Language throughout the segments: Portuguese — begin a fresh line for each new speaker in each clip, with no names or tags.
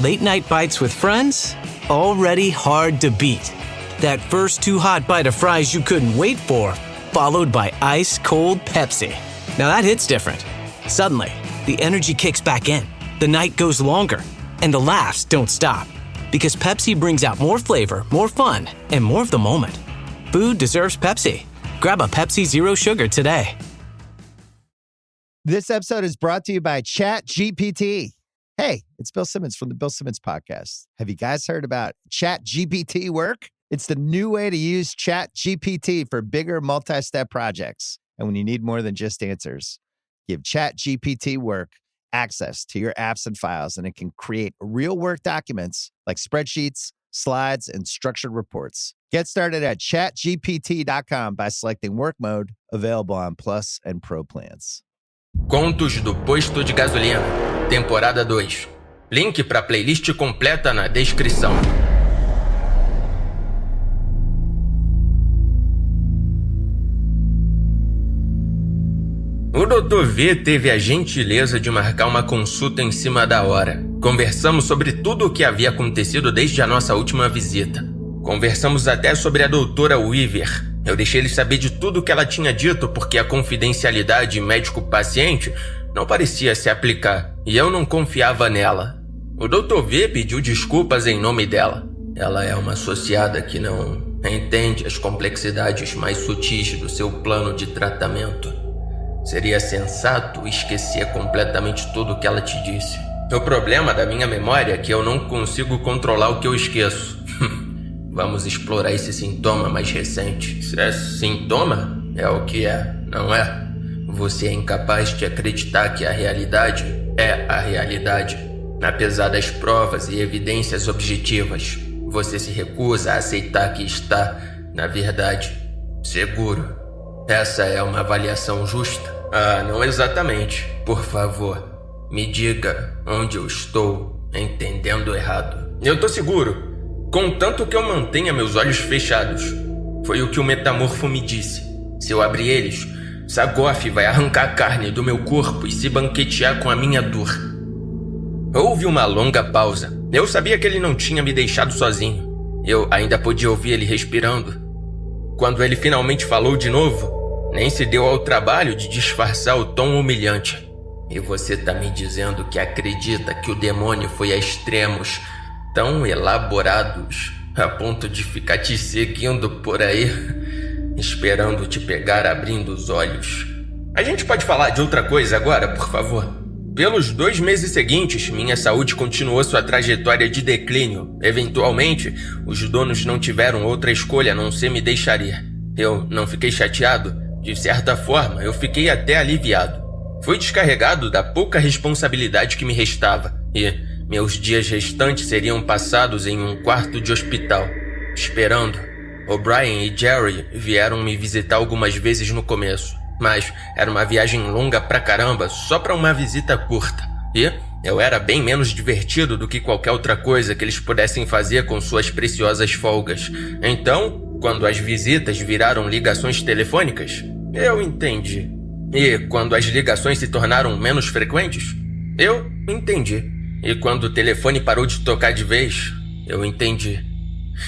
Late night bites with friends? Already hard to beat. That first too hot bite of fries you couldn't wait for, followed by ice cold Pepsi. Now that hits different. Suddenly, the energy kicks back in, the night goes longer, and the laughs don't stop. Because Pepsi brings out more flavor, more fun, and more of the moment. Food deserves Pepsi. Grab a Pepsi Zero Sugar today.
This episode is brought to you by ChatGPT. Hey, it's Bill Simmons from the Bill Simmons Podcast. Have you guys heard about ChatGPT work? It's the new way to use ChatGPT for bigger multi-step projects. And when you need more than just answers, give ChatGPT work access to your apps and files, and it can create real work documents like spreadsheets, slides, and structured reports. Get started at chatgpt.com by selecting work mode, available on Plus and Pro plans.
Contos do Posto de Gasolina, temporada 2. Link para playlist completa na descrição. O Dr. V teve a gentileza de marcar uma consulta em cima da hora. Conversamos sobre tudo o que havia acontecido desde a nossa última visita. Conversamos até sobre a doutora Weaver. Eu deixei ele saber de tudo o que ela tinha dito porque a confidencialidade médico-paciente não parecia se aplicar e eu não confiava nela. O Dr. V pediu desculpas em nome dela. Ela é uma associada que não entende as complexidades mais sutis do seu plano de tratamento. Seria sensato esquecer completamente tudo o que ela te disse. O problema da minha memória é que eu não consigo controlar o que eu esqueço. Vamos explorar esse sintoma mais recente. Se é sintoma, é o que é, não é? Você é incapaz de acreditar que a realidade é a realidade. Apesar das provas e evidências objetivas, você se recusa a aceitar que está, na verdade, seguro. Essa é uma avaliação justa? Ah, não exatamente. Por favor, me diga onde eu estou entendendo errado. Eu tô seguro. Contanto que eu mantenha meus olhos fechados. Foi o que o metamorfo me disse. Se eu abrir eles, Sagoth vai arrancar a carne do meu corpo e se banquetear com a minha dor. Houve uma longa pausa. Eu sabia que ele não tinha me deixado sozinho. Eu ainda podia ouvir ele respirando. Quando ele finalmente falou de novo, nem se deu ao trabalho de disfarçar o tom humilhante. E você tá me dizendo que acredita que o demônio foi a extremos tão elaborados a ponto de ficar te seguindo por aí, esperando te pegar abrindo os olhos. A gente pode falar de outra coisa agora, por favor? Pelos 2 meses seguintes, minha saúde continuou sua trajetória de declínio. Eventualmente, os donos não tiveram outra escolha a não ser me deixar ir. Eu não fiquei chateado. De certa forma, eu fiquei até aliviado. Fui descarregado da pouca responsabilidade que me restava e meus dias restantes seriam passados em um quarto de hospital, esperando. O'Brien e Jerry vieram me visitar algumas vezes no começo, mas era uma viagem longa pra caramba, só pra uma visita curta. E eu era bem menos divertido do que qualquer outra coisa que eles pudessem fazer com suas preciosas folgas. Então, quando as visitas viraram ligações telefônicas, eu entendi. E quando as ligações se tornaram menos frequentes, eu entendi. E quando o telefone parou de tocar de vez, eu entendi.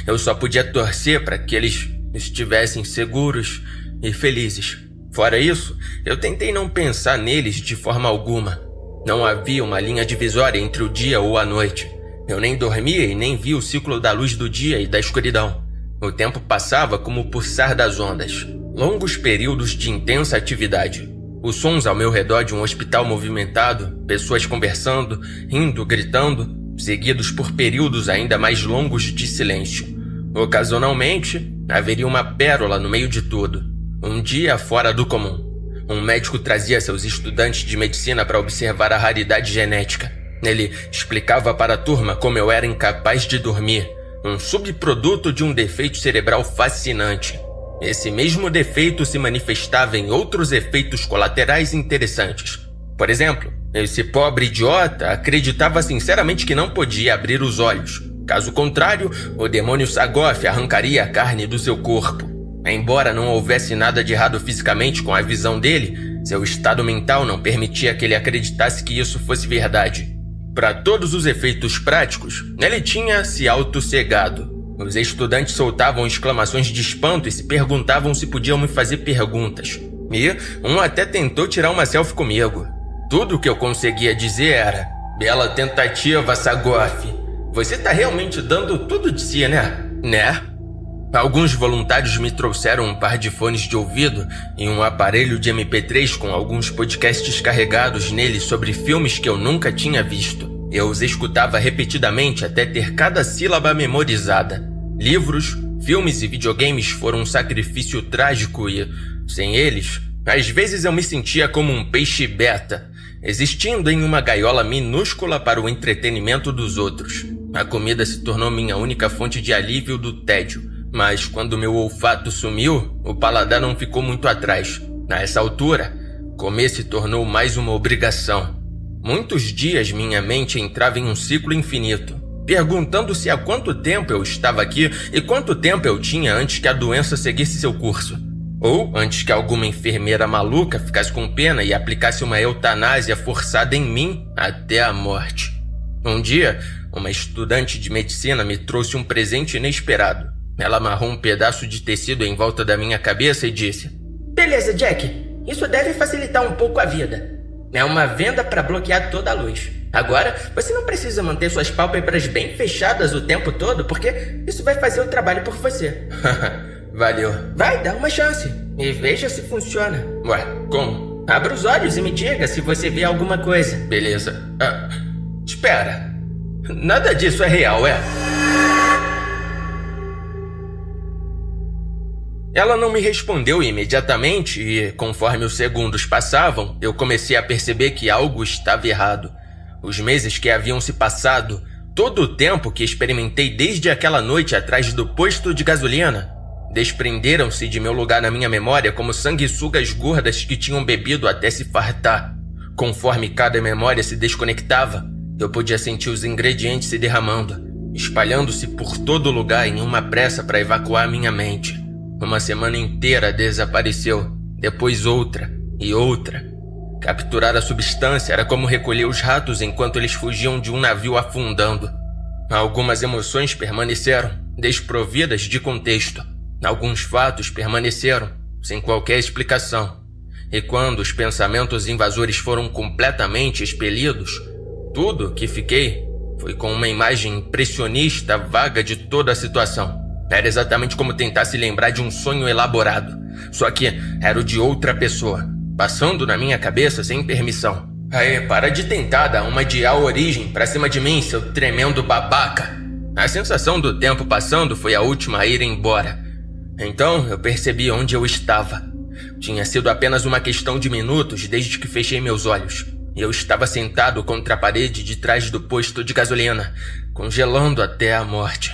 Eu só podia torcer para que eles estivessem seguros e felizes. Fora isso, eu tentei não pensar neles de forma alguma. Não havia uma linha divisória entre o dia ou a noite. Eu nem dormia e nem via o ciclo da luz do dia e da escuridão. O tempo passava como o pulsar das ondas. Longos períodos de intensa atividade. Os sons ao meu redor de um hospital movimentado, pessoas conversando, rindo, gritando, seguidos por períodos ainda mais longos de silêncio. Ocasionalmente, haveria uma pérola no meio de tudo. Um dia fora do comum. Um médico trazia seus estudantes de medicina para observar a raridade genética. Ele explicava para a turma como eu era incapaz de dormir, um subproduto de um defeito cerebral fascinante. Esse mesmo defeito se manifestava em outros efeitos colaterais interessantes. Por exemplo, esse pobre idiota acreditava sinceramente que não podia abrir os olhos. Caso contrário, o demônio Sagoth arrancaria a carne do seu corpo. Embora não houvesse nada de errado fisicamente com a visão dele, seu estado mental não permitia que ele acreditasse que isso fosse verdade. Para todos os efeitos práticos, ele tinha se autocegado. Os estudantes soltavam exclamações de espanto e se perguntavam se podiam me fazer perguntas. E um até tentou tirar uma selfie comigo. Tudo o que eu conseguia dizer era: "Bela tentativa, Sagoff. Você tá realmente dando tudo de si, né?" Né? Alguns voluntários me trouxeram um par de fones de ouvido e um aparelho de MP3 com alguns podcasts carregados nele sobre filmes que eu nunca tinha visto. Eu os escutava repetidamente até ter cada sílaba memorizada. Livros, filmes e videogames foram um sacrifício trágico e, sem eles, às vezes eu me sentia como um peixe beta, existindo em uma gaiola minúscula para o entretenimento dos outros. A comida se tornou minha única fonte de alívio do tédio. Mas quando meu olfato sumiu, o paladar não ficou muito atrás. A essa altura, comer se tornou mais uma obrigação. Muitos dias minha mente entrava em um ciclo infinito, perguntando-se há quanto tempo eu estava aqui e quanto tempo eu tinha antes que a doença seguisse seu curso. Ou antes que alguma enfermeira maluca ficasse com pena e aplicasse uma eutanásia forçada em mim até a morte. Um dia, uma estudante de medicina me trouxe um presente inesperado. Ela amarrou um pedaço de tecido em volta da minha cabeça e disse: "Beleza, Jack. Isso deve facilitar um pouco a vida. É uma venda para bloquear toda a luz. Agora, você não precisa manter suas pálpebras bem fechadas o tempo todo, porque isso vai fazer o trabalho por você." Valeu. Vai, dá uma chance e veja se funciona. Ué, como? Abra os olhos e me diga se você vê alguma coisa. Beleza. Espera. Nada disso é real, é? Ela não me respondeu imediatamente e, conforme os segundos passavam, eu comecei a perceber que algo estava errado. Os meses que haviam se passado, todo o tempo que experimentei desde aquela noite atrás do posto de gasolina, desprenderam-se de meu lugar na minha memória como sanguessugas gordas que tinham bebido até se fartar. Conforme cada memória se desconectava, eu podia sentir os ingredientes se derramando, espalhando-se por todo lugar em uma pressa para evacuar minha mente. Uma semana inteira desapareceu, depois outra e outra. Capturar a substância era como recolher os ratos enquanto eles fugiam de um navio afundando. Algumas emoções permaneceram, desprovidas de contexto. Alguns fatos permaneceram, sem qualquer explicação. E quando os pensamentos invasores foram completamente expelidos, tudo o que fiquei foi com uma imagem impressionista vaga de toda a situação. Era exatamente como tentar se lembrar de um sonho elaborado, só que era o de outra pessoa, passando na minha cabeça sem permissão. Aí, para de tentar dar uma de A origem pra cima de mim, seu tremendo babaca. A sensação do tempo passando foi a última a ir embora. Então eu percebi onde eu estava. Tinha sido apenas uma questão de minutos desde que fechei meus olhos. E eu estava sentado contra a parede de trás do posto de gasolina, congelando até a morte.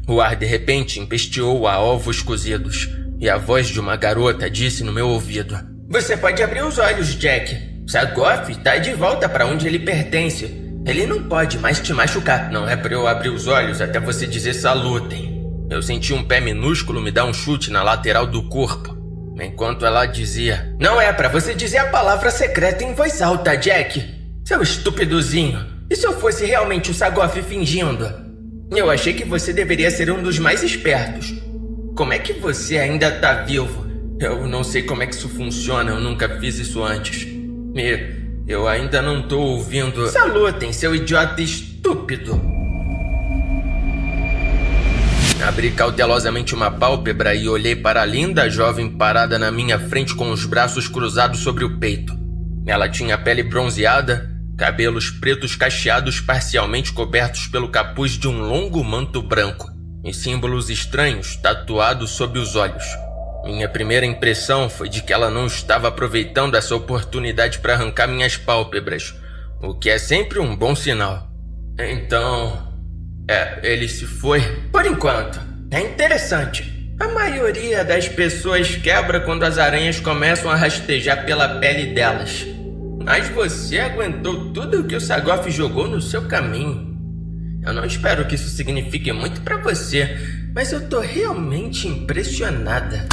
O ar de repente empesteou a ovos cozidos, e a voz de uma garota disse no meu ouvido: "Você pode abrir os olhos, Jack. Sagoff tá de volta para onde ele pertence. Ele não pode mais te machucar." Não é para eu abrir os olhos até você dizer salutem. Eu senti um pé minúsculo me dar um chute na lateral do corpo, enquanto ela dizia: "Não é para você dizer a palavra secreta em voz alta, Jack. Seu estúpidozinho. E se eu fosse realmente o Sagoff fingindo? Eu achei que você deveria ser um dos mais espertos. Como é que você ainda tá vivo? Eu não sei como é que isso funciona, eu nunca fiz isso antes. E eu ainda não tô ouvindo." "Salutem, seu idiota estúpido." Abri cautelosamente uma pálpebra e olhei para a linda jovem parada na minha frente com os braços cruzados sobre o peito. Ela tinha pele bronzeada, cabelos pretos cacheados parcialmente cobertos pelo capuz de um longo manto branco e símbolos estranhos tatuados sob os olhos. Minha primeira impressão foi de que ela não estava aproveitando essa oportunidade para arrancar minhas pálpebras, o que é sempre um bom sinal. Então, ele se foi por enquanto. É interessante. A maioria das pessoas quebra quando as aranhas começam a rastejar pela pele delas. Mas você aguentou tudo o que o Sagoff jogou no seu caminho. Eu não espero que isso signifique muito pra você, mas eu tô realmente impressionada.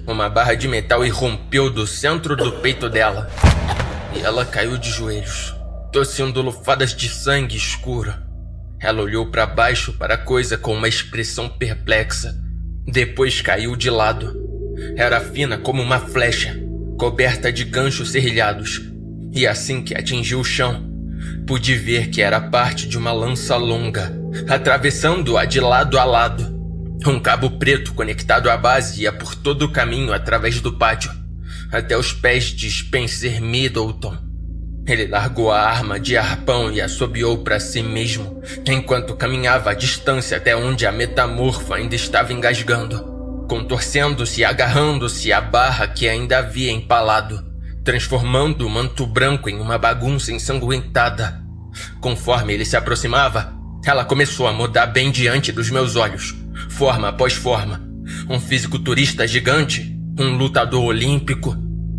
uma barra de metal irrompeu do centro do peito dela. E ela caiu de joelhos, tossindo lufadas de sangue escuro. Ela olhou para baixo para a coisa com uma expressão perplexa. Depois caiu de lado. Era fina como uma flecha, coberta de ganchos serrilhados. E assim que atingiu o chão, pude ver que era parte de uma lança longa, atravessando-a de lado a lado. Um cabo preto conectado à base ia por todo o caminho através do pátio, até os pés de Spencer Middleton. Ele largou a arma de arpão e assobiou para si mesmo, enquanto caminhava a distância até onde a metamorfa ainda estava engasgando, contorcendo-se e agarrando-se à barra que ainda havia empalado, transformando o manto branco em uma bagunça ensanguentada. Conforme ele se aproximava, ela começou a mudar bem diante dos meus olhos, forma após forma. Um fisiculturista gigante, um lutador olímpico,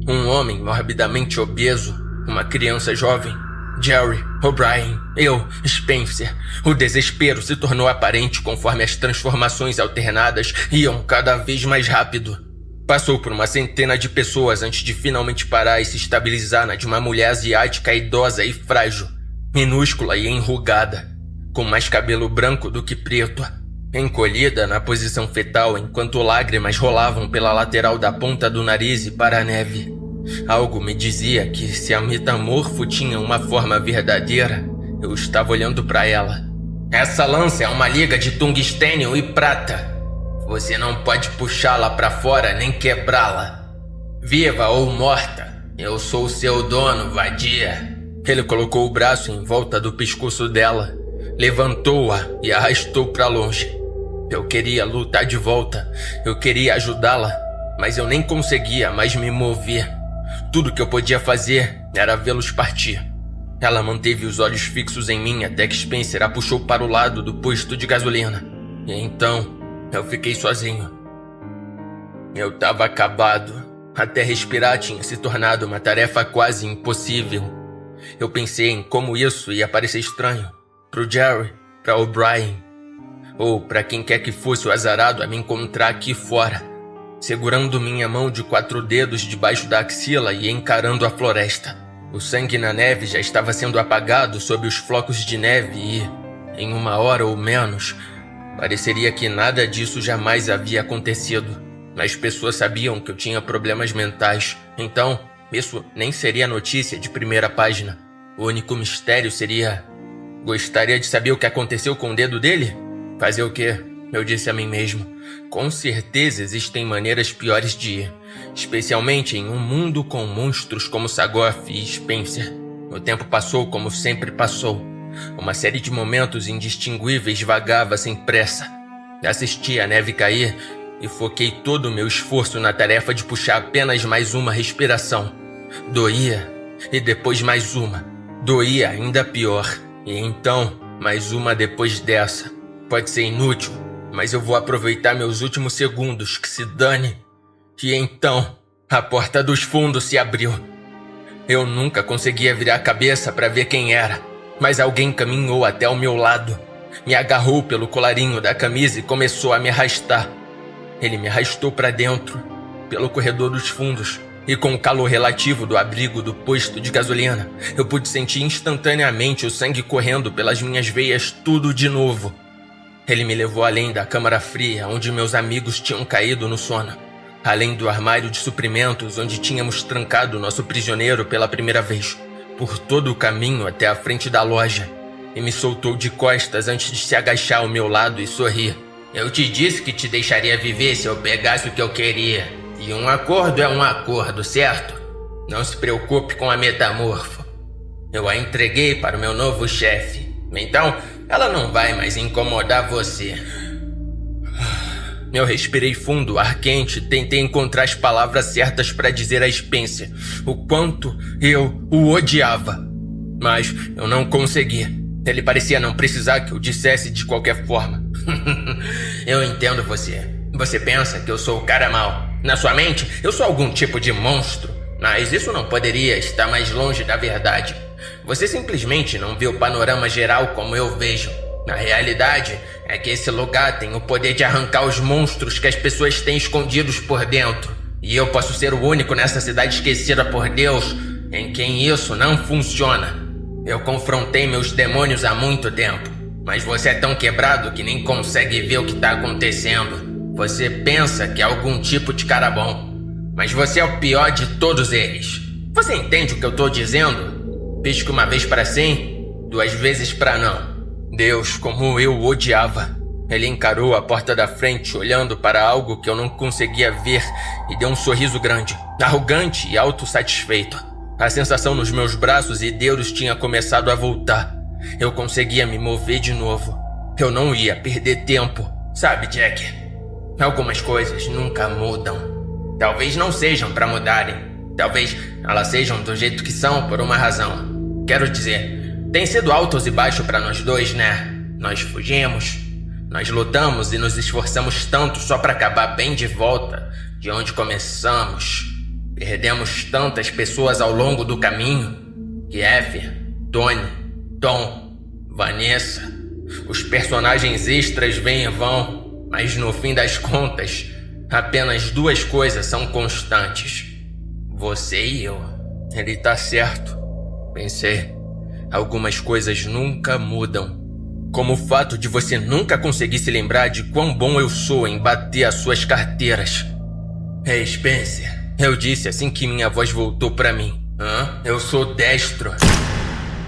um homem morbidamente obeso, uma criança jovem, Jerry, O'Brien, eu, Spencer. O desespero se tornou aparente conforme as transformações alternadas iam cada vez mais rápido. Passou por uma centena de pessoas antes de finalmente parar e se estabilizar na de uma mulher asiática idosa e frágil, minúscula e enrugada, com mais cabelo branco do que preto, encolhida na posição fetal enquanto lágrimas rolavam pela lateral da ponta do nariz e para a neve. Algo me dizia que se a metamorfo tinha uma forma verdadeira, eu estava olhando para ela. Essa lança é uma liga de tungstênio e prata. Você não pode puxá-la para fora nem quebrá-la. Viva ou morta, eu sou o seu dono, vadia. Ele colocou o braço em volta do pescoço dela, levantou-a e arrastou para longe. Eu queria lutar de volta, eu queria ajudá-la, mas eu nem conseguia mais me mover. Tudo que eu podia fazer era vê-los partir. Ela manteve os olhos fixos em mim até que Spencer a puxou para o lado do posto de gasolina. E então, eu fiquei sozinho. Eu estava acabado. Até respirar tinha se tornado uma tarefa quase impossível. Eu pensei em como isso ia parecer estranho. Pro Jerry, pra O'Brien, ou para quem quer que fosse o azarado a me encontrar aqui fora, segurando minha mão de 4 dedos debaixo da axila e encarando a floresta. O sangue na neve já estava sendo apagado sob os flocos de neve e, em 1 hora ou menos, pareceria que nada disso jamais havia acontecido. As pessoas sabiam que eu tinha problemas mentais, então isso nem seria notícia de primeira página. O único mistério seria: gostaria de saber o que aconteceu com o dedo dele? Fazer o quê? Eu disse a mim mesmo. Com certeza existem maneiras piores de ir, especialmente em um mundo com monstros como Sagoth e Spencer. O tempo passou como sempre passou. Uma série de momentos indistinguíveis vagava sem pressa. Assisti a neve cair e foquei todo o meu esforço na tarefa de puxar apenas mais uma respiração. Doía, e depois mais uma. Doía ainda pior, e então mais uma depois dessa. Pode ser inútil, mas eu vou aproveitar meus últimos segundos, que se dane. E então, a porta dos fundos se abriu. Eu nunca conseguia virar a cabeça para ver quem era, mas alguém caminhou até ao meu lado, me agarrou pelo colarinho da camisa e começou a me arrastar. Ele me arrastou para dentro, pelo corredor dos fundos, e com o calor relativo do abrigo do posto de gasolina, eu pude sentir instantaneamente o sangue correndo pelas minhas veias tudo de novo. Ele me levou além da câmara fria, onde meus amigos tinham caído no sono, além do armário de suprimentos, onde tínhamos trancado nosso prisioneiro pela primeira vez, por todo o caminho até a frente da loja, e me soltou de costas antes de se agachar ao meu lado e sorrir. Eu te disse que te deixaria viver se eu pegasse o que eu queria, e um acordo é um acordo, certo? Não se preocupe com a metamorfo. Eu a entreguei para o meu novo chefe, então ela não vai mais incomodar você. Eu respirei fundo, ar quente, tentei encontrar as palavras certas para dizer a Spencer o quanto eu o odiava. Mas eu não consegui. Ele parecia não precisar que eu dissesse de qualquer forma. Eu entendo você. Você pensa que eu sou o cara mau. Na sua mente, eu sou algum tipo de monstro. Mas isso não poderia estar mais longe da verdade. Você simplesmente não vê o panorama geral como eu vejo. A realidade é que esse lugar tem o poder de arrancar os monstros que as pessoas têm escondidos por dentro. E eu posso ser o único nessa cidade esquecida por Deus em quem isso não funciona. Eu confrontei meus demônios há muito tempo, mas você é tão quebrado que nem consegue ver o que tá acontecendo. Você pensa que é algum tipo de cara bom, mas você é o pior de todos eles. Você entende o que eu tô dizendo? Pisca uma vez para sim, 2 vezes para não. Deus, como eu o odiava. Ele encarou a porta da frente, olhando para algo que eu não conseguia ver, e deu um sorriso grande, arrogante e autossatisfeito. A sensação nos meus braços e dedos tinha começado a voltar. Eu conseguia me mover de novo. Eu não ia perder tempo. Sabe, Jack? Algumas coisas nunca mudam. Talvez não sejam para mudarem. Talvez elas sejam do jeito que são por uma razão. Quero dizer, tem sido altos e baixos para nós dois, né? Nós fugimos, nós lutamos e nos esforçamos tanto só para acabar bem de volta de onde começamos. Perdemos tantas pessoas ao longo do caminho. Kiefer, Tony, Tom, Vanessa. Os personagens extras vêm e vão, mas no fim das contas, apenas 2 coisas são constantes. Você e eu. Ele tá certo, pensei. Algumas coisas nunca mudam. Como o fato de você nunca conseguir se lembrar de quão bom eu sou em bater as suas carteiras. Hey, Spencer. Eu disse assim que minha voz voltou pra mim. Eu sou destro.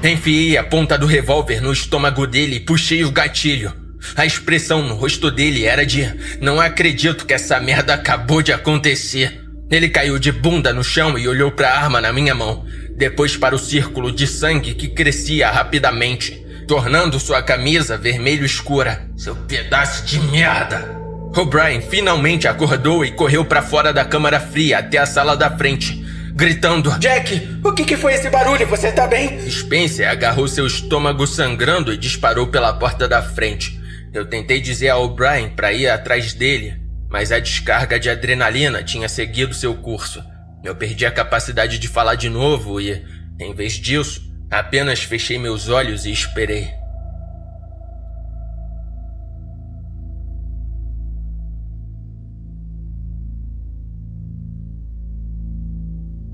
Enfiei a ponta do revólver no estômago dele e puxei o gatilho. A expressão no rosto dele era de não acredito que essa merda acabou de acontecer. Ele caiu de bunda no chão e olhou pra arma na minha mão. Depois para o círculo de sangue que crescia rapidamente, tornando sua camisa vermelho escura. Seu pedaço de merda! O'Brien finalmente acordou e correu para fora da câmara fria até a sala da frente, gritando: Jack, o que foi esse barulho? Você tá bem? Spencer agarrou seu estômago sangrando e disparou pela porta da frente. Eu tentei dizer a O'Brien para ir atrás dele, mas a descarga de adrenalina tinha seguido seu curso. Eu perdi a capacidade de falar de novo e, em vez disso, apenas fechei meus olhos e esperei.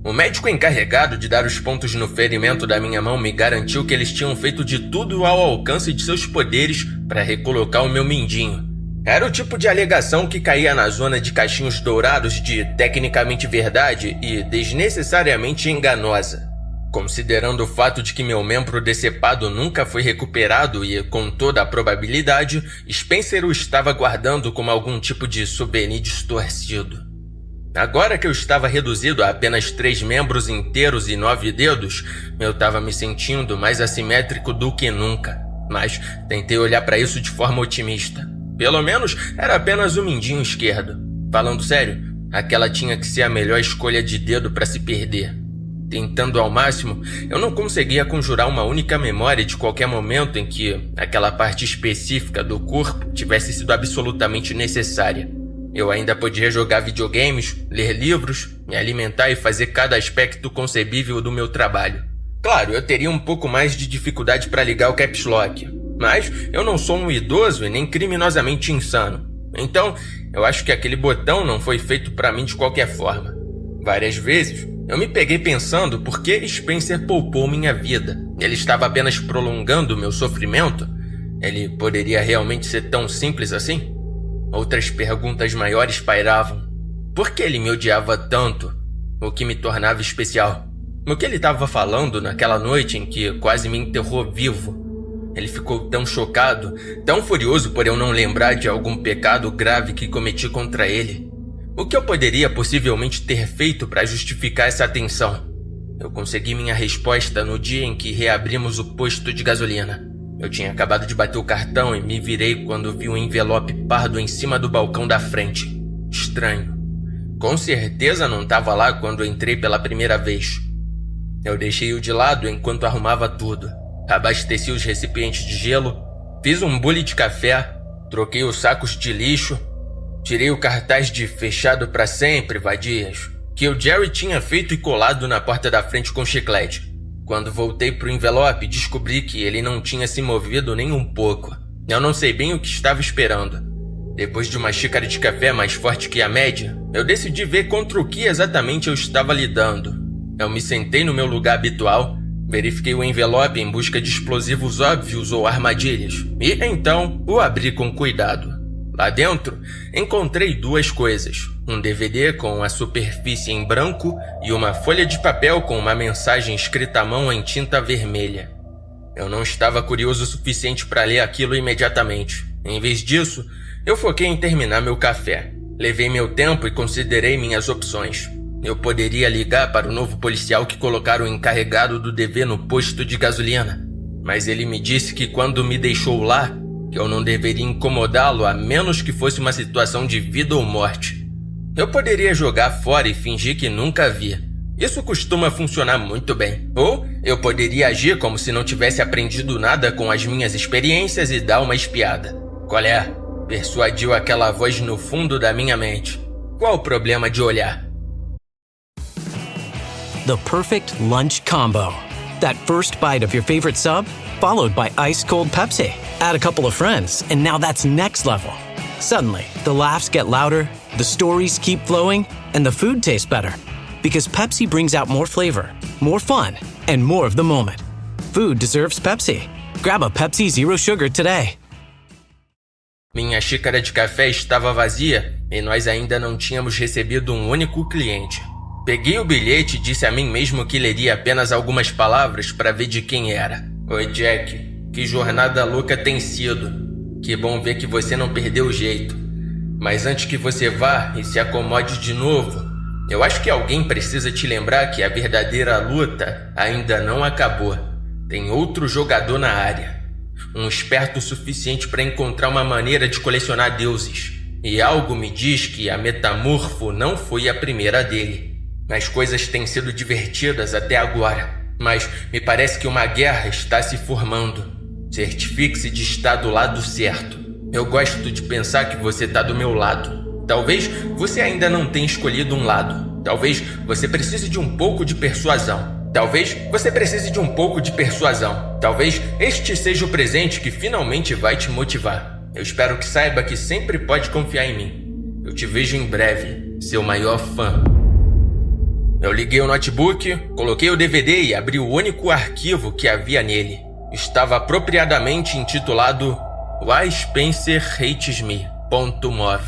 O médico encarregado de dar os pontos no ferimento da minha mão me garantiu que eles tinham feito de tudo ao alcance de seus poderes para recolocar o meu mindinho. Era o tipo de alegação que caía na zona de cachinhos dourados de tecnicamente verdade e desnecessariamente enganosa. Considerando o fato de que meu membro decepado nunca foi recuperado e, com toda a probabilidade, Spencer o estava guardando como algum tipo de souvenir distorcido. Agora que eu estava reduzido a apenas 3 membros inteiros e 9 dedos, eu estava me sentindo mais assimétrico do que nunca. Mas tentei olhar para isso de forma otimista. Pelo menos era apenas o mindinho esquerdo. Falando sério, aquela tinha que ser a melhor escolha de dedo para se perder. Tentando ao máximo, eu não conseguia conjurar uma única memória de qualquer momento em que aquela parte específica do corpo tivesse sido absolutamente necessária. Eu ainda podia jogar videogames, ler livros, me alimentar e fazer cada aspecto concebível do meu trabalho. Claro, eu teria um pouco mais de dificuldade para ligar o caps lock, mas eu não sou um idoso e nem criminosamente insano. Então, eu acho que aquele botão não foi feito para mim de qualquer forma. Várias vezes, eu me peguei pensando por que Spencer poupou minha vida. Ele estava apenas prolongando o meu sofrimento? Ele poderia realmente ser tão simples assim? Outras perguntas maiores pairavam. Por que ele me odiava tanto? O que me tornava especial? O que ele estava falando naquela noite em que quase me enterrou vivo? Ele ficou tão chocado, tão furioso por eu não lembrar de algum pecado grave que cometi contra ele. O que eu poderia possivelmente ter feito para justificar essa atenção? Eu consegui minha resposta no dia em que reabrimos o posto de gasolina. Eu tinha acabado de bater o cartão e me virei quando vi um envelope pardo em cima do balcão da frente. Estranho. Com certeza não estava lá quando entrei pela primeira vez. Eu deixei-o de lado enquanto arrumava tudo. Abasteci os recipientes de gelo, fiz um bule de café, troquei os sacos de lixo, tirei o cartaz de "Fechado para sempre, vadias", que o Jerry tinha feito e colado na porta da frente com chiclete. Quando voltei pro envelope, descobri que ele não tinha se movido nem um pouco. Eu não sei bem o que estava esperando. Depois de uma xícara de café mais forte que a média, eu decidi ver contra o que exatamente eu estava lidando. Eu me sentei no meu lugar habitual, verifiquei o envelope em busca de explosivos óbvios ou armadilhas, e então o abri com cuidado. Lá dentro, encontrei duas coisas: um DVD com a superfície em branco e uma folha de papel com uma mensagem escrita à mão em tinta vermelha. Eu não estava curioso o suficiente para ler aquilo imediatamente. Em vez disso, eu foquei em terminar meu café. Levei meu tempo e considerei minhas opções. Eu poderia ligar para o novo policial que colocaram o encarregado do DV no posto de gasolina, mas ele me disse que quando me deixou lá, que eu não deveria incomodá-lo a menos que fosse uma situação de vida ou morte. Eu poderia jogar fora e fingir que nunca vi. Isso costuma funcionar muito bem. Ou eu poderia agir como se não tivesse aprendido nada com as minhas experiências e dar uma espiada. Qual é? Persuadiu aquela voz no fundo da minha mente. Qual o problema de olhar?
The perfect lunch combo. That first bite of your favorite sub, followed by ice-cold Pepsi. Add a couple of friends, and now that's next level. Suddenly, the laughs get louder, the stories keep flowing, and the food tastes better. Because Pepsi brings out more flavor, more fun, and more of the moment. Food deserves Pepsi. Grab a Pepsi Zero Sugar today.
Minha xícara de café estava vazia e nós ainda não tínhamos recebido um único cliente. Peguei o bilhete e disse a mim mesmo que leria apenas algumas palavras para ver de quem era. Oi, Jack. Que jornada louca tem sido. Que bom ver que você não perdeu o jeito. Mas antes que você vá e se acomode de novo, eu acho que alguém precisa te lembrar que a verdadeira luta ainda não acabou. Tem outro jogador na área. Um esperto o suficiente para encontrar uma maneira de colecionar deuses. E algo me diz que a Metamorfo não foi a primeira dele. As coisas têm sido divertidas até agora, mas me parece que uma guerra está se formando. Certifique-se de estar do lado certo. Eu gosto de pensar que você está do meu lado. Talvez você ainda não tenha escolhido um lado. Talvez você precise de um pouco de persuasão. Talvez você precise de um pouco de persuasão. Talvez este seja o presente que finalmente vai te motivar. Eu espero que saiba que sempre pode confiar em mim. Eu te vejo em breve, seu maior fã. Eu liguei o notebook, coloquei o DVD e abri o único arquivo que havia nele. Estava apropriadamente intitulado Why Spencer Hates Me. .mov.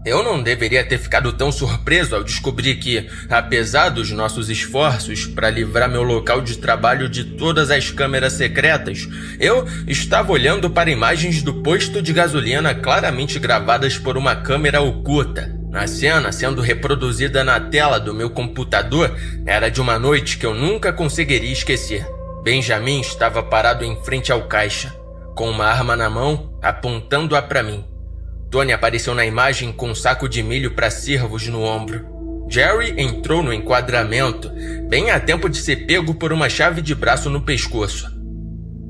Eu não deveria ter ficado tão surpreso ao descobrir que, apesar dos nossos esforços para livrar meu local de trabalho de todas as câmeras secretas, eu estava olhando para imagens do posto de gasolina claramente gravadas por uma câmera oculta. A cena sendo reproduzida na tela do meu computador era de uma noite que eu nunca conseguiria esquecer. Benjamin estava parado em frente ao caixa, com uma arma na mão, apontando-a para mim. Tony apareceu na imagem com um saco de milho para cervos no ombro. Jerry entrou no enquadramento, bem a tempo de ser pego por uma chave de braço no pescoço.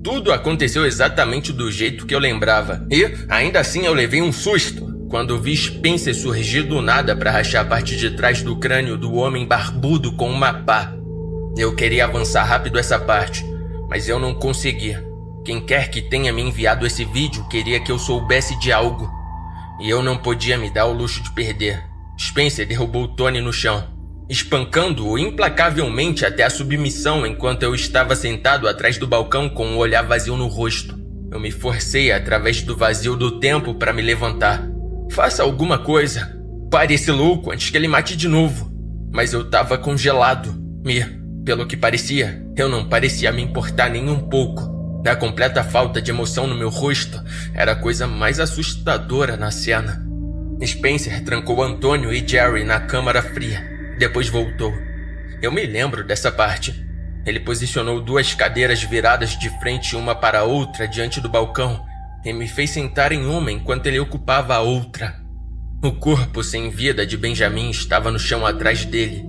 Tudo aconteceu exatamente do jeito que eu lembrava, e, ainda assim, eu levei um susto quando vi Spencer surgir do nada para rachar a parte de trás do crânio do homem barbudo com uma pá. Eu queria avançar rápido essa parte, mas eu não conseguia. Quem quer que tenha me enviado esse vídeo queria que eu soubesse de algo, e eu não podia me dar o luxo de perder. Spencer derrubou Tony no chão, espancando-o implacavelmente até a submissão enquanto eu estava sentado atrás do balcão com um olhar vazio no rosto. Eu me forcei através do vazio do tempo para me levantar. Faça alguma coisa. Pare esse louco antes que ele mate de novo. Mas eu estava congelado. E, pelo que parecia, eu não parecia me importar nem um pouco. A completa falta de emoção no meu rosto era a coisa mais assustadora na cena. Spencer trancou Antônio e Jerry na câmara fria. Depois voltou. Eu me lembro dessa parte. Ele posicionou 2 cadeiras viradas de frente uma para a outra diante do balcão e me fez sentar em uma enquanto ele ocupava a outra. O corpo sem vida de Benjamin estava no chão atrás dele,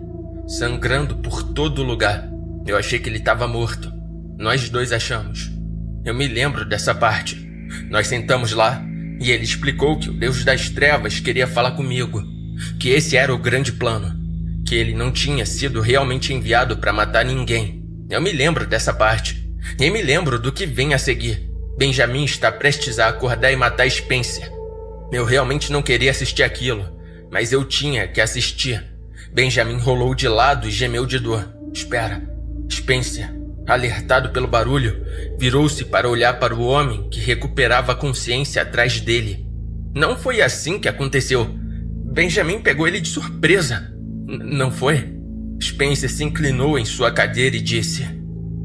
sangrando por todo lugar. Eu achei que ele estava morto. Nós dois achamos. Eu me lembro dessa parte. Nós sentamos lá e ele explicou que o Deus das Trevas queria falar comigo, que esse era o grande plano, que ele não tinha sido realmente enviado para matar ninguém. Eu me lembro dessa parte. E me lembro do que vem a seguir. Benjamin está prestes a acordar e matar Spencer. Eu realmente não queria assistir aquilo, mas eu tinha que assistir. Benjamin rolou de lado e gemeu de dor. Espera. Spencer, alertado pelo barulho, virou-se para olhar para o homem que recuperava a consciência atrás dele. Não foi assim que aconteceu. Benjamin pegou ele de surpresa. Não foi? Spencer se inclinou em sua cadeira e disse: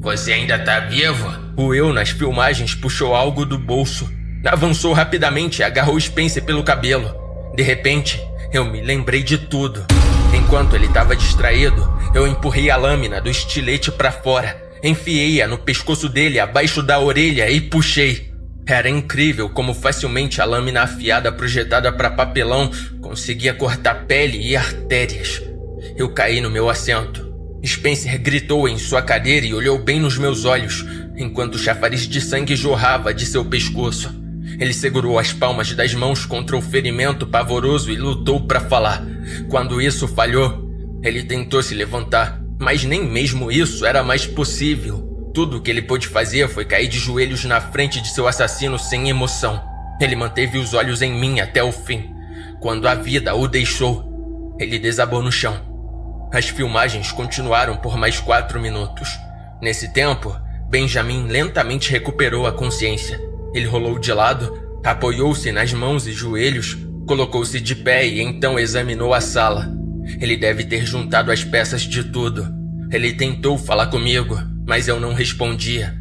"Você ainda tá vivo?" O eu nas filmagens puxou algo do bolso. Avançou rapidamente e agarrou Spencer pelo cabelo. De repente, eu me lembrei de tudo. Enquanto ele estava distraído, eu empurrei a lâmina do estilete para fora, enfiei-a no pescoço dele abaixo da orelha e puxei. Era incrível como facilmente a lâmina afiada projetada para papelão conseguia cortar pele e artérias. Eu caí no meu assento. Spencer gritou em sua cadeira e olhou bem nos meus olhos, enquanto o chafariz de sangue jorrava de seu pescoço. Ele segurou as palmas das mãos contra o ferimento pavoroso e lutou para falar. Quando isso falhou, ele tentou se levantar, mas nem mesmo isso era mais possível. Tudo o que ele pôde fazer foi cair de joelhos na frente de seu assassino sem emoção. Ele manteve os olhos em mim até o fim. Quando a vida o deixou, ele desabou no chão. As filmagens continuaram por mais 4 minutos. Nesse tempo, Benjamin lentamente recuperou a consciência. Ele rolou de lado, apoiou-se nas mãos e joelhos, colocou-se de pé e então examinou a sala. Ele deve ter juntado as peças de tudo. Ele tentou falar comigo, mas eu não respondia.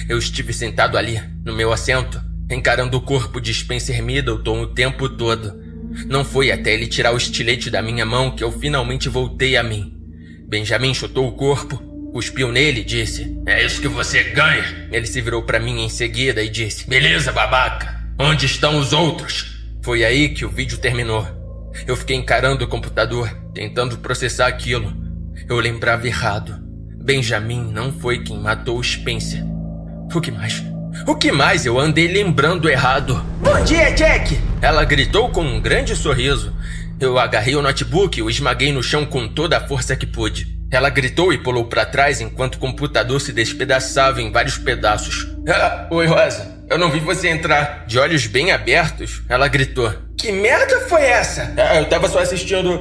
Eu estive sentado ali, no meu assento, encarando o corpo de Spencer Middleton o tempo todo. Não foi até ele tirar o estilete da minha mão que eu finalmente voltei a mim. Benjamin chutou o corpo, cuspiu nele e disse: "É isso que você ganha?" Ele se virou para mim em seguida e disse: "Beleza, babaca. Onde estão os outros?" Foi aí que o vídeo terminou. Eu fiquei encarando o computador, tentando processar aquilo. Eu lembrava errado. Benjamin não foi quem matou o Spencer. O que mais eu andei lembrando errado? "Bom dia, Jack!" Ela gritou com um grande sorriso. Eu agarrei o notebook e o esmaguei no chão com toda a força que pude. Ela gritou e pulou para trás enquanto o computador se despedaçava em vários pedaços. Oi, Rosa. Eu não vi você entrar." De olhos bem abertos, ela gritou: "Que merda foi essa?" Eu tava só assistindo...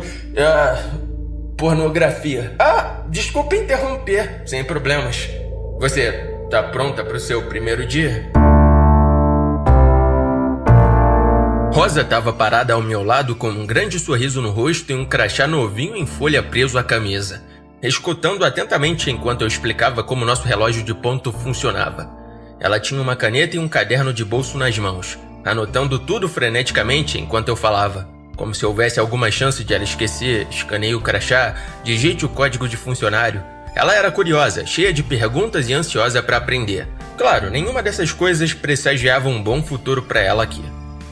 pornografia." Desculpa interromper. Sem problemas. Você tá pronta pro seu primeiro dia? Rosa estava parada ao meu lado com um grande sorriso no rosto e um crachá novinho em folha preso à camisa, escutando atentamente enquanto eu explicava como nosso relógio de ponto funcionava. Ela tinha uma caneta e um caderno de bolso nas mãos, anotando tudo freneticamente enquanto eu falava. Como se houvesse alguma chance de ela esquecer, escaneei o crachá, digite o código de funcionário. Ela era curiosa, cheia de perguntas e ansiosa para aprender. Claro, nenhuma dessas coisas pressagiava um bom futuro para ela aqui.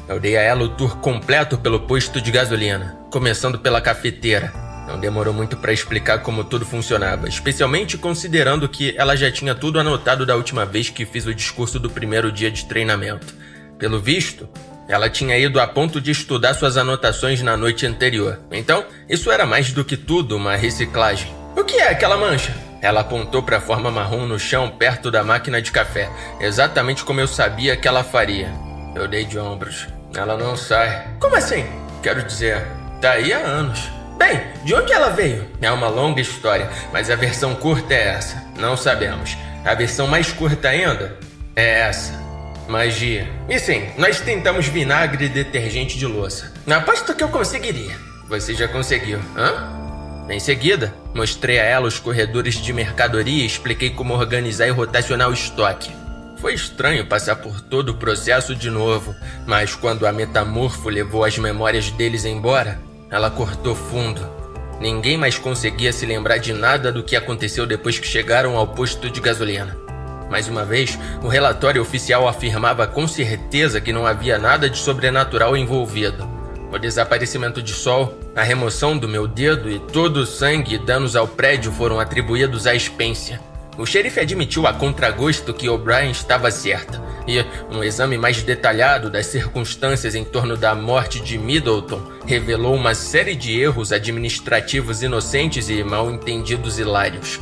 Eu dei a ela o tour completo pelo posto de gasolina, começando pela cafeteira. Não demorou muito para explicar como tudo funcionava, especialmente considerando que ela já tinha tudo anotado da última vez que fiz o discurso do primeiro dia de treinamento. Pelo visto, ela tinha ido a ponto de estudar suas anotações na noite anterior. Então, isso era mais do que tudo uma reciclagem. "O que é aquela mancha?" Ela apontou para a forma marrom no chão perto da máquina de café, exatamente como eu sabia que ela faria. Eu dei de ombros. "Ela não sai." "Como assim?" "Quero dizer, tá aí há anos." "Bem, de onde ela veio?" "É uma longa história, mas a versão curta é essa. Não sabemos. A versão mais curta ainda é essa. Magia. E sim, nós tentamos vinagre e detergente de louça. Aposto que eu conseguiria." "Você já conseguiu, hã?" Em seguida, mostrei a ela os corredores de mercadoria e expliquei como organizar e rotacionar o estoque. Foi estranho passar por todo o processo de novo, mas quando a metamorfo levou as memórias deles embora, ela cortou fundo. Ninguém mais conseguia se lembrar de nada do que aconteceu depois que chegaram ao posto de gasolina. Mais uma vez, o relatório oficial afirmava com certeza que não havia nada de sobrenatural envolvido. O desaparecimento de Sol, a remoção do meu dedo e todo o sangue e danos ao prédio foram atribuídos a Spencer. O xerife admitiu a contragosto que O'Brien estava certa, e um exame mais detalhado das circunstâncias em torno da morte de Middleton revelou uma série de erros administrativos inocentes e mal-entendidos hilários.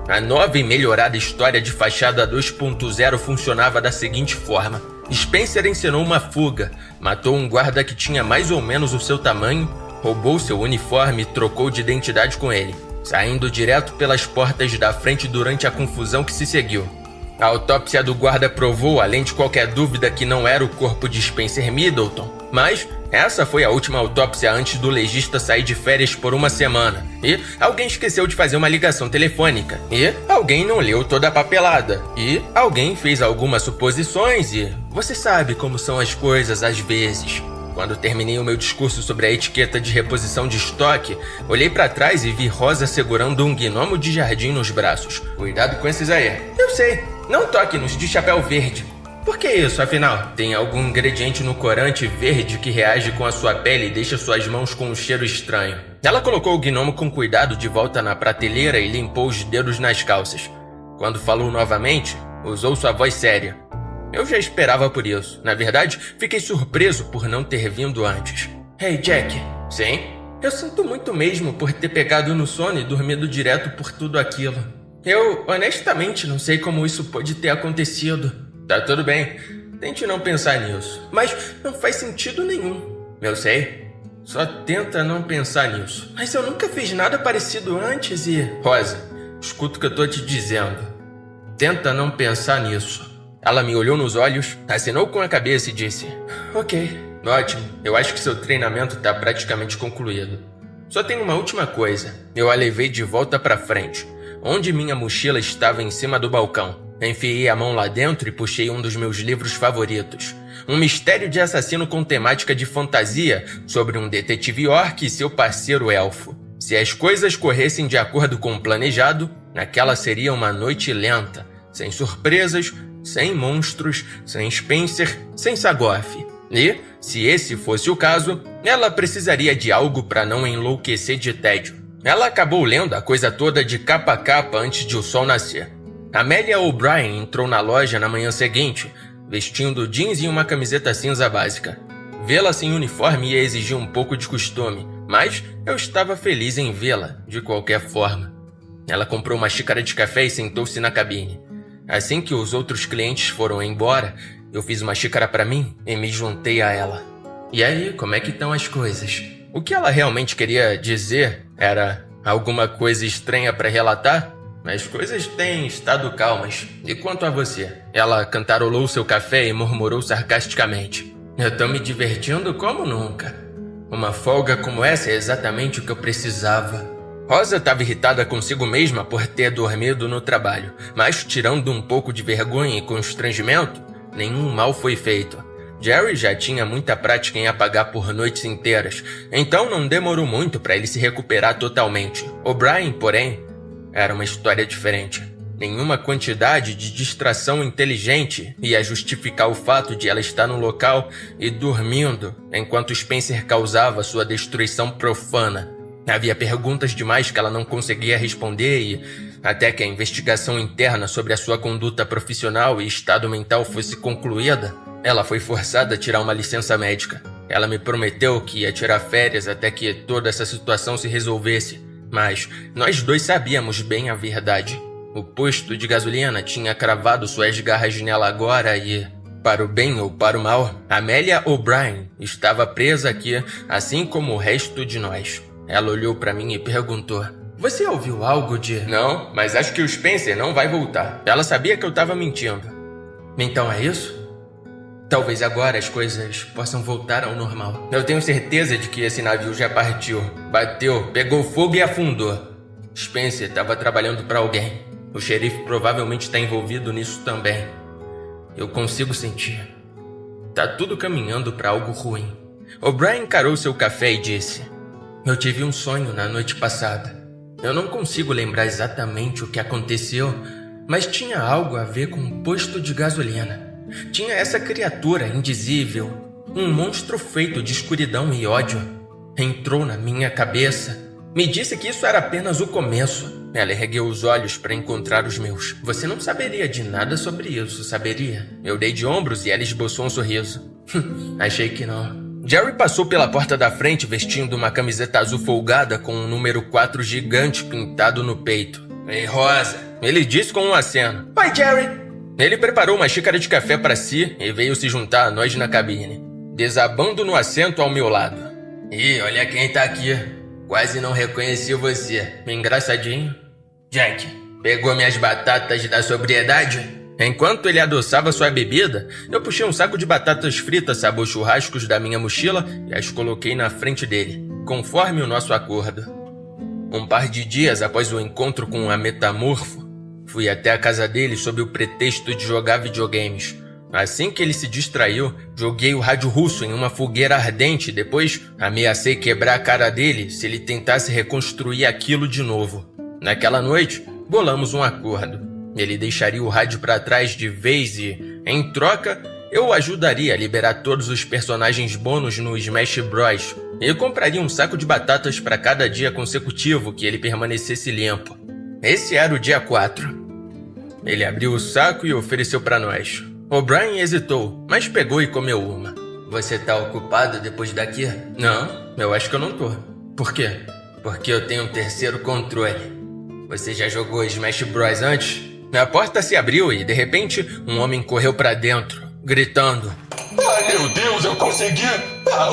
A nova e melhorada história de fachada 2.0 funcionava da seguinte forma: Spencer encenou uma fuga, matou um guarda que tinha mais ou menos o seu tamanho, roubou seu uniforme e trocou de identidade com ele, saindo direto pelas portas da frente durante a confusão que se seguiu. A autópsia do guarda provou, além de qualquer dúvida, que não era o corpo de Spencer Middleton, mas essa foi a última autópsia antes do legista sair de férias por uma semana. E alguém esqueceu de fazer uma ligação telefônica. E alguém não leu toda a papelada. E alguém fez algumas suposições e... Você sabe como são as coisas às vezes. Quando terminei o meu discurso sobre a etiqueta de reposição de estoque, olhei pra trás e vi Rosa segurando um gnomo de jardim nos braços. Cuidado com esses aí. Eu sei, não toque nos de chapéu verde. Por que isso, afinal? Tem algum ingrediente no corante verde que reage com a sua pele e deixa suas mãos com um cheiro estranho. Ela colocou o gnomo com cuidado de volta na prateleira e limpou os dedos nas calças. Quando falou novamente, usou sua voz séria. Eu já esperava por isso. Na verdade, fiquei surpreso por não ter vindo antes. Hey, Jack. Sim? Eu sinto muito mesmo por ter pegado no sono e dormido direto por tudo aquilo. Eu, honestamente, não sei como isso pode ter acontecido. Tá tudo bem. Tente não pensar nisso. Mas não faz sentido nenhum. Eu sei. Só tenta não pensar nisso. Mas eu nunca fiz nada parecido antes e... Rosa, escuta o que eu tô te dizendo. Tenta não pensar nisso. Ela me olhou nos olhos, acenou com a cabeça e disse: Ok, ótimo. Eu acho que seu treinamento tá praticamente concluído. Só tem uma última coisa. Eu a levei de volta pra frente, onde minha mochila estava em cima do balcão. Enfiei a mão lá dentro e puxei um dos meus livros favoritos. Um mistério de assassino com temática de fantasia sobre um detetive orc e seu parceiro elfo. Se as coisas corressem de acordo com o planejado, aquela seria uma noite lenta, sem surpresas, sem monstros, sem Spencer, sem Sagoth. E, se esse fosse o caso, ela precisaria de algo para não enlouquecer de tédio. Ela acabou lendo a coisa toda de capa a capa antes de o sol nascer. Amélia O'Brien entrou na loja na manhã seguinte, vestindo jeans e uma camiseta cinza básica. Vê-la sem uniforme ia exigir um pouco de costume, mas eu estava feliz em vê-la, de qualquer forma. Ela comprou uma xícara de café e sentou-se na cabine. Assim que os outros clientes foram embora, eu fiz uma xícara para mim e me juntei a ela. E aí, como é que estão as coisas? O que ela realmente queria dizer era alguma coisa estranha para relatar? As coisas têm estado calmas. E quanto a você? Ela cantarolou seu café e murmurou sarcasticamente. Eu tô me divertindo como nunca. Uma folga como essa é exatamente o que eu precisava. Rosa estava irritada consigo mesma por ter dormido no trabalho, mas tirando um pouco de vergonha e constrangimento, nenhum mal foi feito. Jerry já tinha muita prática em apagar por noites inteiras, então não demorou muito para ele se recuperar totalmente. O'Brien, porém, era uma história diferente. Nenhuma quantidade de distração inteligente ia justificar o fato de ela estar no local e dormindo, enquanto Spencer causava sua destruição profana. Havia perguntas demais que ela não conseguia responder e, até que a investigação interna sobre a sua conduta profissional e estado mental fosse concluída, ela foi forçada a tirar uma licença médica. Ela me prometeu que ia tirar férias até que toda essa situação se resolvesse, mas nós dois sabíamos bem a verdade. O posto de gasolina tinha cravado suas garras nela agora e, para o bem ou para o mal, Amélia O'Brien estava presa aqui, assim como o resto de nós. Ela olhou para mim e perguntou: Você ouviu algo de... Não, mas acho que o Spencer não vai voltar. Ela sabia que eu estava mentindo. Então é isso? Talvez agora as coisas possam voltar ao normal. Eu tenho certeza de que esse navio já partiu. Bateu, pegou fogo e afundou. Spencer estava trabalhando para alguém. O xerife provavelmente está envolvido nisso também. Eu consigo sentir. Tá tudo caminhando para algo ruim. O'Brien encarou seu café e disse: Eu tive um sonho na noite passada. Eu não consigo lembrar exatamente o que aconteceu, mas tinha algo a ver com um posto de gasolina. Tinha essa criatura indizível, um monstro feito de escuridão e ódio. Entrou na minha cabeça. Me disse que isso era apenas o começo. Ela ergueu os olhos para encontrar os meus. Você não saberia de nada sobre isso, saberia? Eu dei de ombros e ela esboçou um sorriso. Achei que não. Jerry passou pela porta da frente vestindo uma camiseta azul folgada com um número 4 gigante pintado no peito. Ei, Rosa, ele disse com um aceno. Oi, Jerry. Ele preparou uma xícara de café para si e veio se juntar a nós na cabine, desabando no assento ao meu lado. Ih, olha quem tá aqui. Quase não reconheci você. Engraçadinho. Jack, pegou minhas batatas da sobriedade? Enquanto ele adoçava sua bebida, eu puxei um saco de batatas fritas sabor churrascos da minha mochila e as coloquei na frente dele, conforme o nosso acordo. Um par de dias após o encontro com a Metamorfo, fui até a casa dele sob o pretexto de jogar videogames. Assim que ele se distraiu, joguei o rádio russo em uma fogueira ardente e depois ameacei quebrar a cara dele se ele tentasse reconstruir aquilo de novo. Naquela noite, bolamos um acordo. Ele deixaria o rádio para trás de vez e, em troca, eu o ajudaria a liberar todos os personagens bônus no Smash Bros. E compraria um saco de batatas para cada dia consecutivo que ele permanecesse limpo. Esse era o dia 4. Ele abriu o saco e ofereceu para nós. O'Brien hesitou, mas pegou e comeu uma. Você tá ocupado depois daqui? Não, eu acho que eu não tô. Por quê? Porque eu tenho um terceiro controle. Você já jogou Smash Bros antes? A porta se abriu e, de repente, um homem correu pra dentro, gritando.
Ai, meu Deus, eu consegui!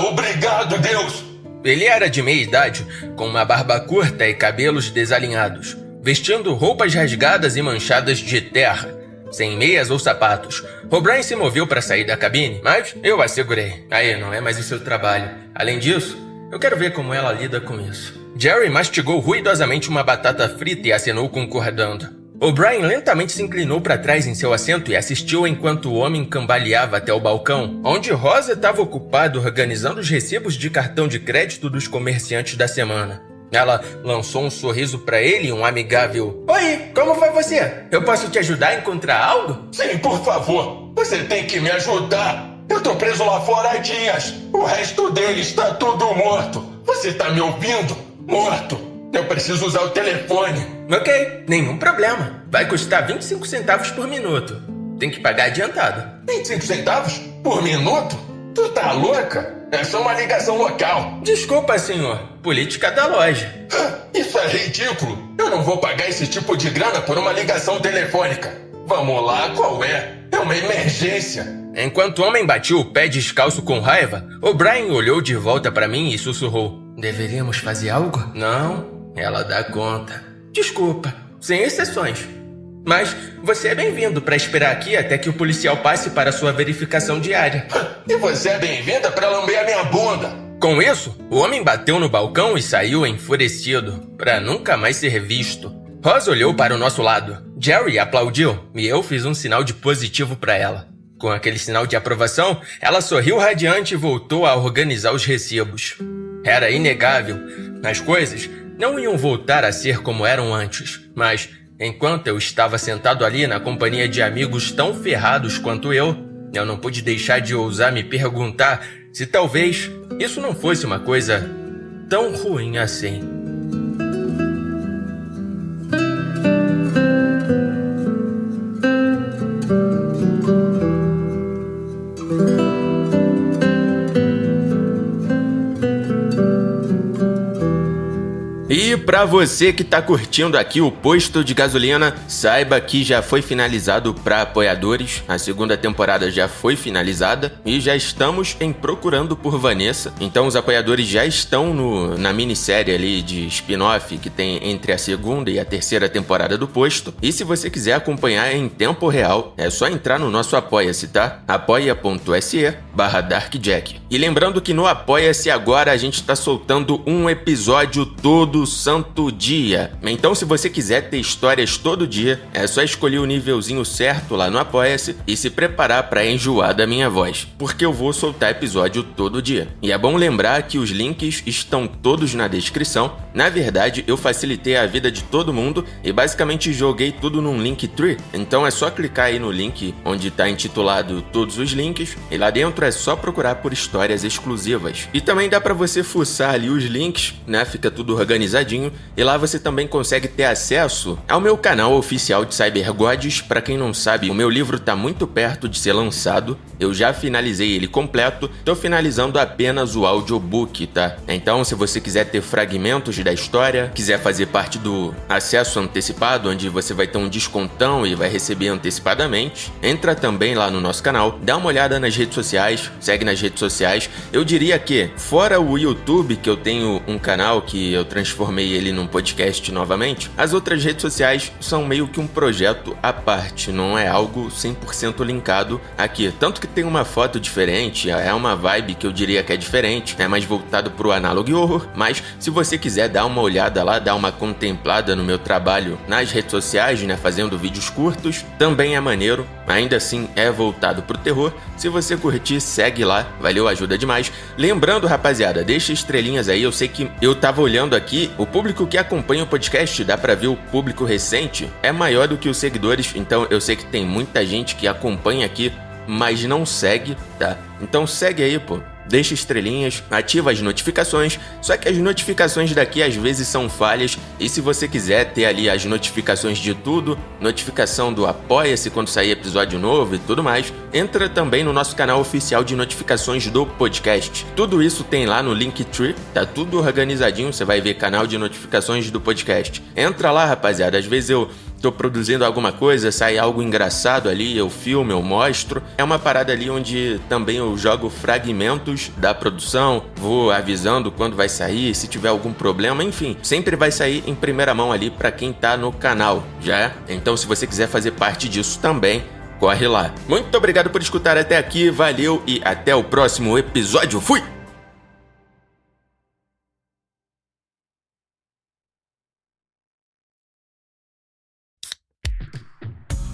Obrigado, Deus!
Ele era de meia idade, com uma barba curta e cabelos desalinhados, vestindo roupas rasgadas e manchadas de terra, sem meias ou sapatos. O'Brien se moveu para sair da cabine, mas eu a segurei. Aí, não é mais o seu trabalho. Além disso, eu quero ver como ela lida com isso. Jerry mastigou ruidosamente uma batata frita e acenou concordando. O'Brien lentamente se inclinou para trás em seu assento e assistiu enquanto o homem cambaleava até o balcão, onde Rosa estava ocupada organizando os recibos de cartão de crédito dos comerciantes da semana. Ela lançou um sorriso para ele e um amigável Oi, como vai você? Eu posso te ajudar a encontrar algo?
Sim, por favor. Você tem que me ajudar. Eu tô preso lá fora há dias. O resto dele está tudo morto. Você tá me ouvindo? Morto. Eu preciso usar o telefone.
Ok, nenhum problema. Vai custar 25 centavos por minuto. Tem que pagar adiantado.
25 centavos? Por minuto? Tu tá louca? É só uma ligação local.
Desculpa, senhor. Política da loja.
Isso é ridículo. Eu não vou pagar esse tipo de grana por uma ligação telefônica. Vamos lá, qual é? É uma emergência.
Enquanto o homem batia o pé descalço com raiva, O'Brien olhou de volta para mim e sussurrou. Deveríamos fazer algo? Não, ela dá conta. Desculpa, sem exceções. Mas você é bem-vindo para esperar aqui até que o policial passe para sua verificação diária.
E você é bem-vinda para lamber a minha bunda.
Com isso, o homem bateu no balcão e saiu enfurecido, para nunca mais ser visto. Rosa olhou para o nosso lado. Jerry aplaudiu e eu fiz um sinal de positivo para ela. Com aquele sinal de aprovação, ela sorriu radiante e voltou a organizar os recibos. Era inegável. As coisas não iam voltar a ser como eram antes, mas enquanto eu estava sentado ali na companhia de amigos tão ferrados quanto eu não pude deixar de ousar me perguntar se talvez isso não fosse uma coisa tão ruim assim. E pra você que tá curtindo aqui o Posto de Gasolina, saiba que já foi finalizado pra apoiadores, a segunda temporada já foi finalizada e já estamos em Procurando por Vanessa. Então os apoiadores já estão na minissérie ali de spin-off que tem entre a segunda e a terceira temporada do Posto. E se você quiser acompanhar em tempo real, é só entrar no nosso Apoia-se, tá? apoia.se/DarkJack. E lembrando que no Apoia-se agora a gente tá soltando um episódio todo santo dia. Então se você quiser ter histórias todo dia, é só escolher o nívelzinho certo lá no Apoia-se e se preparar para enjoar da minha voz, porque eu vou soltar episódio todo dia. E é bom lembrar que os links estão todos na descrição. Na verdade, eu facilitei a vida de todo mundo e basicamente joguei tudo num Linktree. Então é só clicar aí no link onde está intitulado todos os links e lá dentro é só procurar por histórias exclusivas. E também dá para você fuçar ali os links, né? Fica tudo organizadinho e lá você também consegue ter acesso ao meu canal oficial de Cybergods. Pra quem não sabe, o meu livro tá muito perto de ser lançado, eu já finalizei ele completo, tô finalizando apenas o audiobook, tá? Então, se você quiser ter fragmentos da história, quiser fazer parte do acesso antecipado, onde você vai ter um descontão e vai receber antecipadamente, entra também lá no nosso canal, dá uma olhada nas redes sociais, segue nas redes sociais. Eu diria que, fora o YouTube, que eu tenho um canal que eu transformei ele num podcast novamente, as outras redes sociais são meio que um projeto à parte, não é algo 100% linkado aqui. Tanto que tem uma foto diferente, é uma vibe que eu diria que é diferente, é mais voltado pro Analog Horror, mas se você quiser dar uma olhada lá, dar uma contemplada no meu trabalho nas redes sociais, né, fazendo vídeos curtos, também é maneiro, ainda assim é voltado pro terror. Se você curtir, segue lá, valeu, ajuda demais. Lembrando, rapaziada, deixa estrelinhas aí, eu sei que eu tava olhando aqui, o público que acompanha o podcast, dá pra ver o público recente, é maior do que os seguidores, então eu sei que tem muita gente que acompanha aqui, mas não segue, tá? Então segue aí, pô. Deixa estrelinhas, ativa as notificações, só que as notificações daqui às vezes são falhas, e se você quiser ter ali as notificações de tudo, notificação do Apoia-se quando sair episódio novo e tudo mais, entra também no nosso canal oficial de notificações do podcast. Tudo isso tem lá no Linktree, tá tudo organizadinho, você vai ver canal de notificações do podcast. Entra lá, rapaziada, às vezes eu tô produzindo alguma coisa, sai algo engraçado ali, eu filmo, eu mostro. É uma parada ali onde também eu jogo fragmentos da produção, vou avisando quando vai sair, se tiver algum problema, enfim, sempre vai sair em primeira mão ali pra quem tá no canal, já é? Então se você quiser fazer parte disso também, corre lá. Muito obrigado por escutar até aqui, valeu e até o próximo episódio. Fui!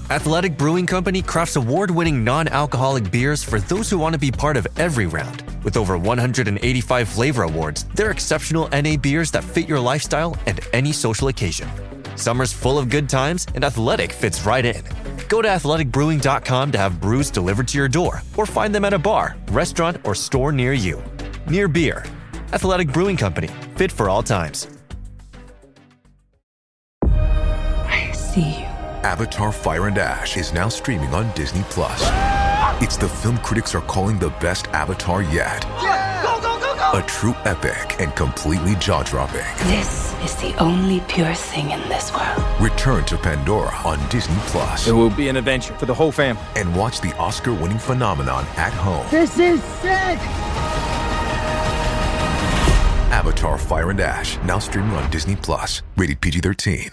Athletic Brewing Company crafts award-winning non-alcoholic beers for those who want to be part of every round. With over 185 flavor awards, they're exceptional NA beers that fit your lifestyle and any social occasion. Summer's full of good times, and Athletic fits right in. Go to athleticbrewing.com to have brews delivered to your door, or find them at a bar, restaurant, or store near you. Near beer. Athletic Brewing Company. Fit for all times.
I see you.
Avatar: Fire and Ash is now streaming on Disney+. It's the film critics are calling the best Avatar yet.
Go, go, go, go!
A true epic and completely jaw-dropping.
This is the only pure thing in this world.
Return to Pandora on Disney+.
It will be an adventure for the whole family.
And watch the Oscar-winning phenomenon at home.
This is sick!
Avatar: Fire and Ash, now streaming on Disney+. Rated PG-13.